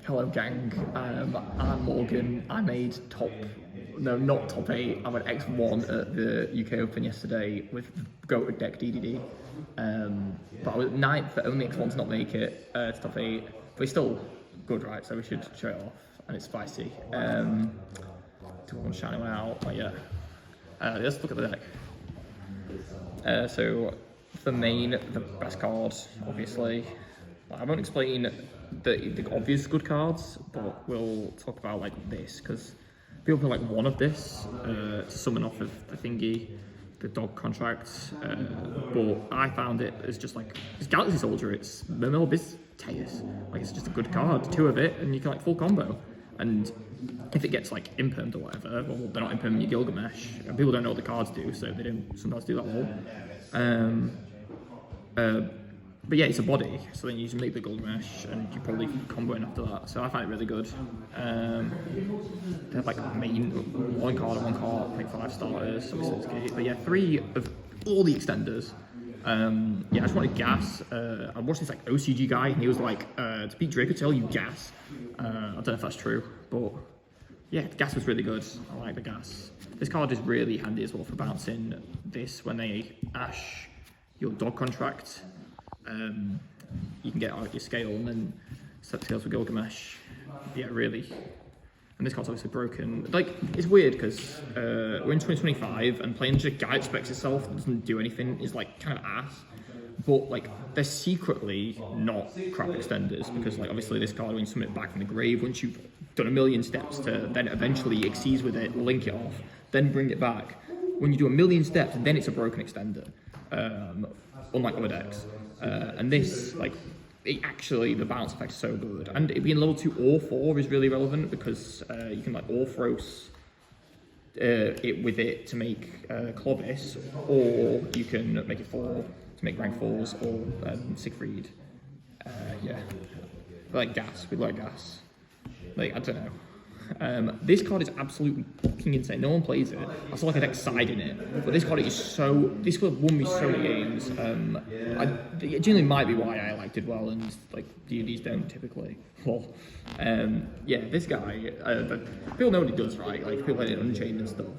Hello gang, I'm Morgan. I made not top 8, I went X1 at the UK Open yesterday with Goated deck DDD. But I was 9th, but only X1 to not make it to top 8. But it's still good, right? So we should show it off, and it's spicy. Do I want to shout anyone out? Oh yeah. Let's look at the deck. So for main, the best card, obviously. I won't explain the obvious good cards, but we'll talk about like this, because people play like one of this to summon off of the thingy, the dog contracts, but I found it as just like, it's Galaxy Soldier, it's Mermel Teus, like it's just a good card, 2 of it, and you can like full combo. And if it gets like impermed or whatever, well, they're not impermed, you Gilgamesh, and people don't know what the cards do, so they don't sometimes do that well. But yeah, it's a body, so then you just make the Gilgamesh, and you probably combo in after that. So I find it really good. They have like main 1 card and 1 card, like 5 starters, so it's good. But yeah, 3 of all the extenders. Yeah, I just wanted gas. I watched this like OCG guy, and he was like, to beat Dracotail, you gas. I don't know if that's true, but yeah, the gas was really good. I like the gas. This card is really handy as well for bouncing this when they ash your dog contract. You can get out your scale and then set scales with Gilgamesh. Yeah, really. And this card's obviously broken. Like, it's weird because we're in 2025 and playing just a guy that specs itself that doesn't do anything is like kind of ass. But like, they're secretly not crap extenders, because like obviously this card, when you summon it back from the grave, once you've done 1,000,000 steps to then eventually exceed with it, link it off, then bring it back. When you do 1,000,000 steps, then it's a broken extender. Unlike other decks. And this, like, the bounce effect is so good. And it being level 2 or 4 is really relevant, because you can like Orthros it with it to make Clovis, or you can make it 4 to make rank 4s, or Siegfried. Yeah, like gas, we like gas. Like, I don't know. This card is absolutely fucking insane. No one plays it. I saw like a deck side in it, but this card is this card won me so many games. It generally might be why I liked it well, and like DDDs don't typically. Well, yeah, this guy, people know what he does, right? Like people play it Unchained and stuff.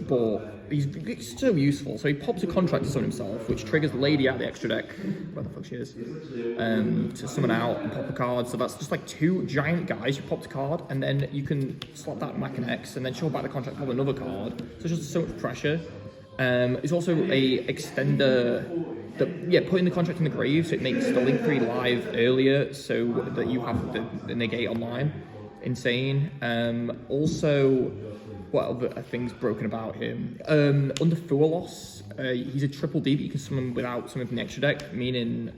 But he's so useful. So he pops a contract to summon himself, which triggers Lady out of the extra deck, where the fuck she is, to summon out and pop a card. So that's just like 2 giant guys. You pop the card, and then you can slot that Mac and X, and then show back the contract, pop another card. So it's just so much pressure. It's also a extender that, putting the contract in the grave, so it makes the Link 3 live earlier, so that you have the negate online. Insane. Also, what other things broken about him? Under Fualos, he's a triple D that you can summon without summoning from the extra deck, meaning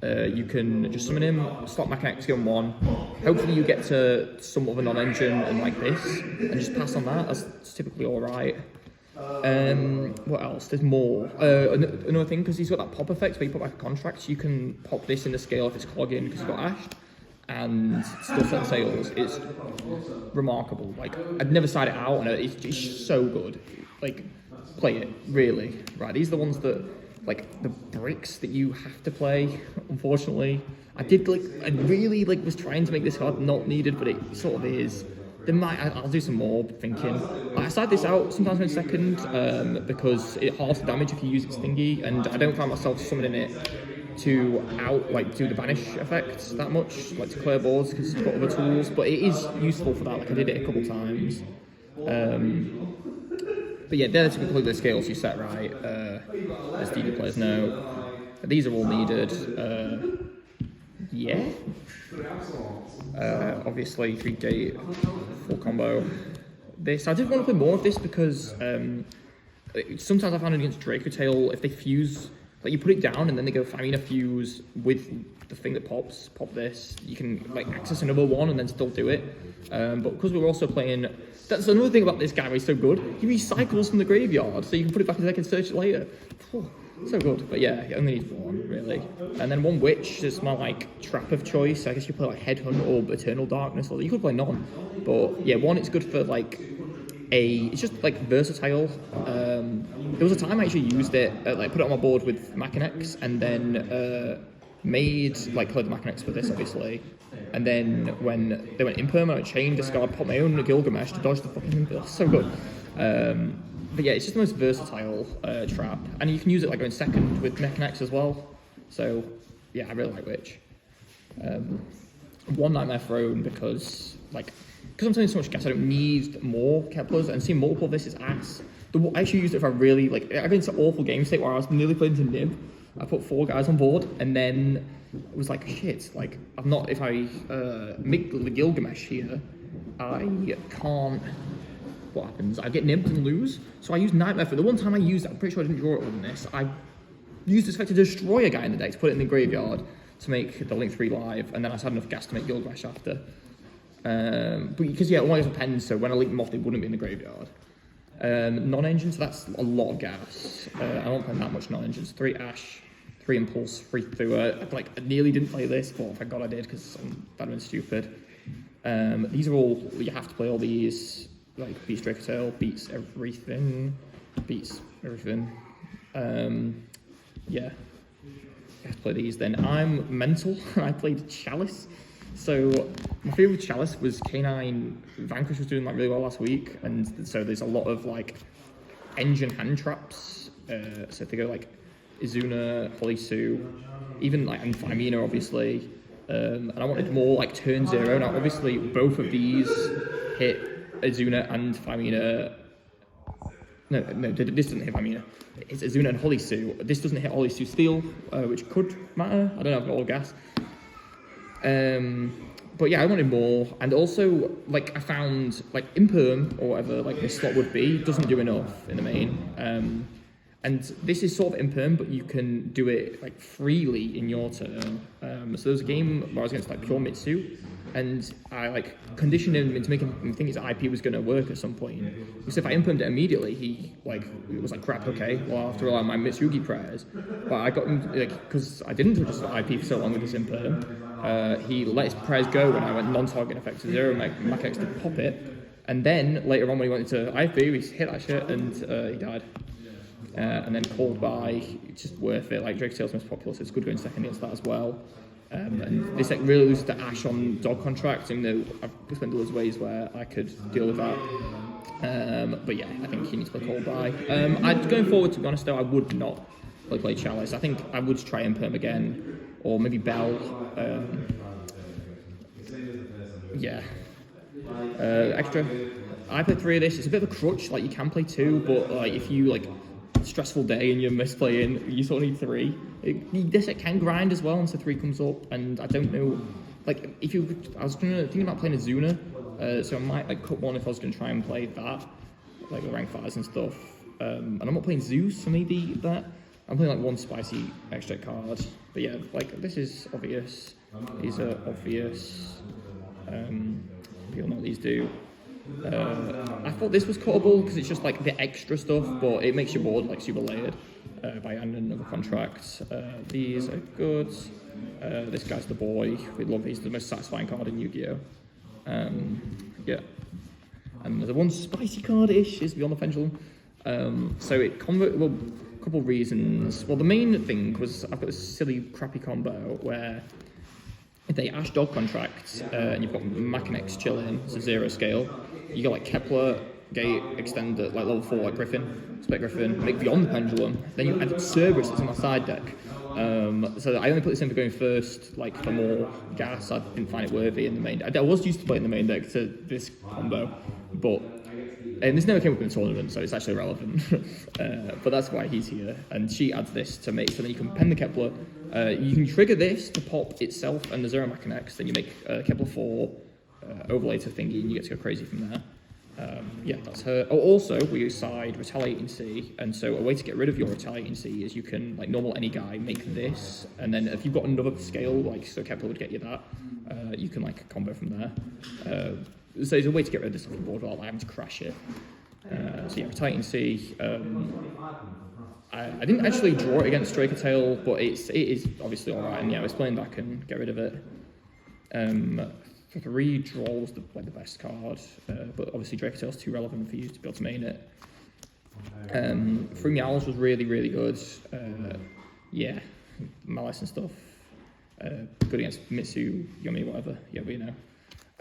you can just summon him, slot Mac X, give him 1. Hopefully you get to somewhat of a non-engine and like this, and just pass on that. That's typically alright. What else? There's more. Another thing, because he's got that pop effect where you put back a contract, you can pop this in the scale if it's clogging because you've got ashed, and still set sales. It's remarkable. Like, I'd never side it out, and it's so good. Like, play it, really. Right, these are the ones that, like, the bricks that you have to play, unfortunately. I really was trying to make this card not needed, but it sort of is. I'll do some more thinking. I side this out sometimes in second, because it halves the damage if you use its thingy, and I don't find myself summoning it to do the banish effect that much, like to clear boards, because it's got other tools, but it is useful for that. Like, I did it a couple times. But yeah, they're typically the scales you set right, as DD players know. These are all needed. Yeah. Obviously 3 gate, full combo. I did want to play more of this because sometimes I found it against Dracotail, if they fuse, like you put it down and then they go Famina fuse with the thing that pops, pop this, you can like access another one and then still do it. But because we're also playing, that's another thing about this guy, he's so good. He recycles from the graveyard, so you can put it back in the deck and search it later. So good, but yeah, you only need 1, really. And then 1 Witch is my like trap of choice. I guess you play like Headhunt or Eternal Darkness, or you could play none. But yeah, 1, it's good for like it's just like versatile. There was a time I actually used it, like put it on my board with Mac and X, and then made like played the Machinax with this obviously, and then when they went Imperm, I chained, discard, put my own Gilgamesh to dodge the fucking Imperm. So good. But yeah, it's just the most versatile trap, and you can use it like going second with Machinax as well. So yeah, I really like Witch. One Nightmare Throne because I'm taking so much gas, I don't need more Keplers, and seeing multiple of this is ass. I actually used it if I really I've been into awful game state where I was nearly playing into Nib. I put 4 guys on board, and then it was like shit. Like if I make the Gilgamesh here, I can't. What happens? I get nibbed and lose. So I use Nightmare for the one time I used it. I'm pretty sure I didn't draw it on this. I used this effect to destroy a guy in the deck, to put it in the graveyard to make the Link 3 live, and then I just had enough gas to make Gilgamesh after. But because yeah, it only has a pen, so when I link them off, they wouldn't be in the graveyard. Non-engine, so that's a lot of gas. I don't play that much non-engines. 3 Ash, 3 Impulse, 3 Thua. I nearly didn't play this, but thank God I did because I'm bad and stupid. These are all, you have to play all these. Like beats Dracotale, beats everything. Yeah, I have to play these. Then I'm mental. I played Chalice. So my favourite Chalice was K9 Vanquish was doing really well last week, and so there's a lot of engine hand traps. So if they go Izuna, Holy Sue, even and Fimina obviously, and I wanted more turn 0. Now obviously both of these hit Izuna and Fimina. No, this doesn't hit Fimina. It's Izuna and Holy Sue. This doesn't hit Holy Sue Steel, which could matter. I don't know, I've got all gas. But yeah, I wanted more, and also I found Imperm or whatever this slot would be doesn't do enough in the main. And this is sort of Imperm, but you can do it freely in your turn. So there was a game where I was against Pure Mitsu, and I conditioned him into making him think his IP was going to work at some point. Because if I Impermed it immediately, he it was crap. Okay, well I'll have to rely on my Mitsugi prayers. But I got him because I didn't adjust the IP for so long with this Imperm. He let his prayers go when I went non-target effect to 0, and Machinax to pop it. And then later on when he went into IP, he hit that shit and he died. And then called by, it's just worth it. Dracotale's most popular, so it's good going second against that as well. And this really loses to Ash on dog contracts, even though I've spent loads of ways where I could deal with that. But yeah, I think he needs to play called by. Going forward, to be honest though, I would not play Chalice. I think I would try Imperm again, or maybe Bell. Yeah. Extra. I played 3 of this. It's a bit of a crutch. You can play 2, but if you stressful day and you're misplaying, you sort of need 3. This it can grind as well, and so 3 comes up. And I don't know, I was thinking about playing Izuna, so I might cut 1 if I was going to try and play that, the rank 5s and stuff. And I'm not playing Zeus, so maybe that. I'm playing 1 spicy extra card. But yeah, this is obvious. These are obvious. People know what these do. I thought this was cuttable because it's just the extra stuff, but it makes your board super layered by adding another contract. These are good. This guy's the boy. We love he's the most satisfying card in Yu-Gi-Oh. Yeah. And the 1 spicy card-ish is Beyond the Pendulum. So it a couple of reasons. Well, the main thing was I've got this silly, crappy combo where if they Ash Dog contracts and you've got Machinax chilling, it's a 0 scale. You got Kepler, Gate, extend at level 4 Griffin, Spec Griffin, make Beyond the Pendulum. Then you add Cerberus that's in my side deck. So I only put this in for going first, for more gas. I didn't find it worthy in the main deck. I was used to playing the main deck to this combo, and this never came up in the tournament, so it's actually irrelevant. But that's why he's here. And she adds this to make, so then you can pen the Kepler. You can trigger this to pop itself and the 0 Machinax, then you make Kepler 4 overlay to thingy, and you get to go crazy from there. Yeah, that's her. Oh, also, we side Retaliating Sea, and so a way to get rid of your Retaliating Sea is you can, normal any guy, make this, and then if you've got another scale, so Kepler would get you that, you can, combo from there. So there's a way to get rid of this off the board without having to crash it. So yeah, Retaliating Sea. I didn't actually draw it against Dracotale, but it is obviously alright, and yeah, I was playing back and get rid of it. 3 draws the best card, but obviously Dracotale's too relevant for you to be able to main it. 3 Meowls was really, really good. Yeah, Malice and stuff. good against Mitsu, Yumi, whatever. Yeah, but you know.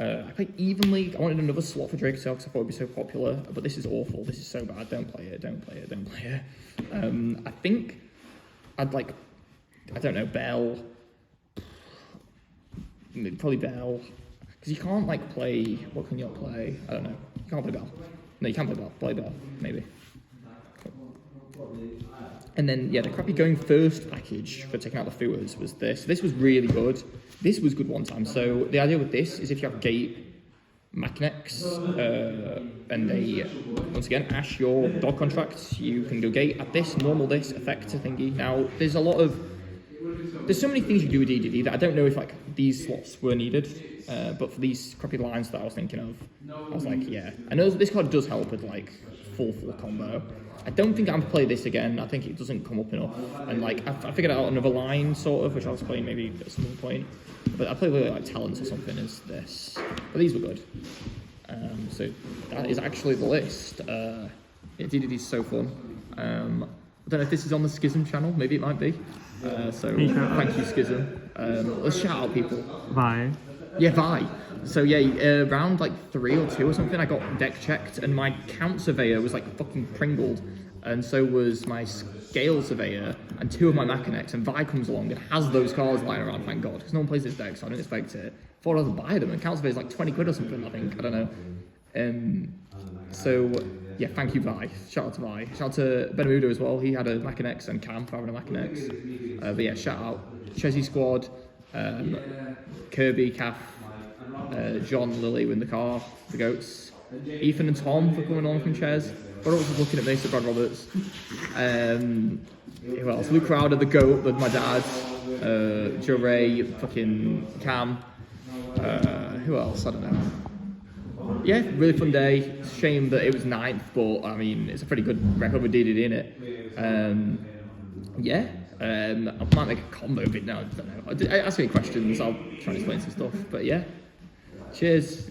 I played evenly. I wanted another slot for Drake because I thought it'd be so popular, but this is awful. This is so bad. Don't play it. Don't play it. Don't play it. I think I'd like, I don't know, Bell. Probably Bell, because you can't like play. What can you not play? I don't know. You can't play Bell. No, you can't play Bell. Play Bell, maybe. And then yeah, the crappy going first package for taking out the Fuas was this. This was really good. This was good one time. So the idea with this is if you have gate Machinex, and they once again ash your dog contracts, you can go gate at this, normal this, effector thingy. Now there's so many things you do with DDD that I don't know if like these slots were needed, but for these crappy lines that I was thinking of, I was like, yeah. I know this card does help with like full combo. I don't think I'm play this again. I think it doesn't come up enough. And like I figured out another line sort of, which I was playing maybe at some point. But I played really like talents or something as this. But these were good. So that is actually the list. Yeah, DDD is so fun. I don't know if this is on the Schism channel. Maybe it might be. So thank you, Schism. Let's shout out people. Vi. Yeah, Vi. So yeah, round like 3 or 2 or something, I got deck checked, and my count surveyor was like fucking pringled, and so was my scale surveyor and 2 of my Machinex. And Vi comes along and has those cards lying around. Thank God, because no one plays this deck, so I didn't expect it. Thought I was buy them, and count surveyor's like 20 quid or something. I think, I don't know. So yeah, thank you, Vi. Shout out to Vi. Shout out to Benamudo as well. He had a Machinex, and Cam for having a Machinex. But yeah, shout out Chezzy Squad, Kirby, Calf, John, Lily with the car, the goats, Ethan and Tom for coming on from Chez. Brad Roberts was looking at me, so Brad Roberts. Who else? Luke Crowder, the goat with my dad. Joe Ray, fucking Cam. Who else? I don't know. Yeah, really fun day. Shame that it was 9th, but I mean, it's a pretty good record with DDD in it. Yeah. I might make a combo vid now. I don't know. Ask me questions. I'll try and explain some stuff. But yeah. Cheers.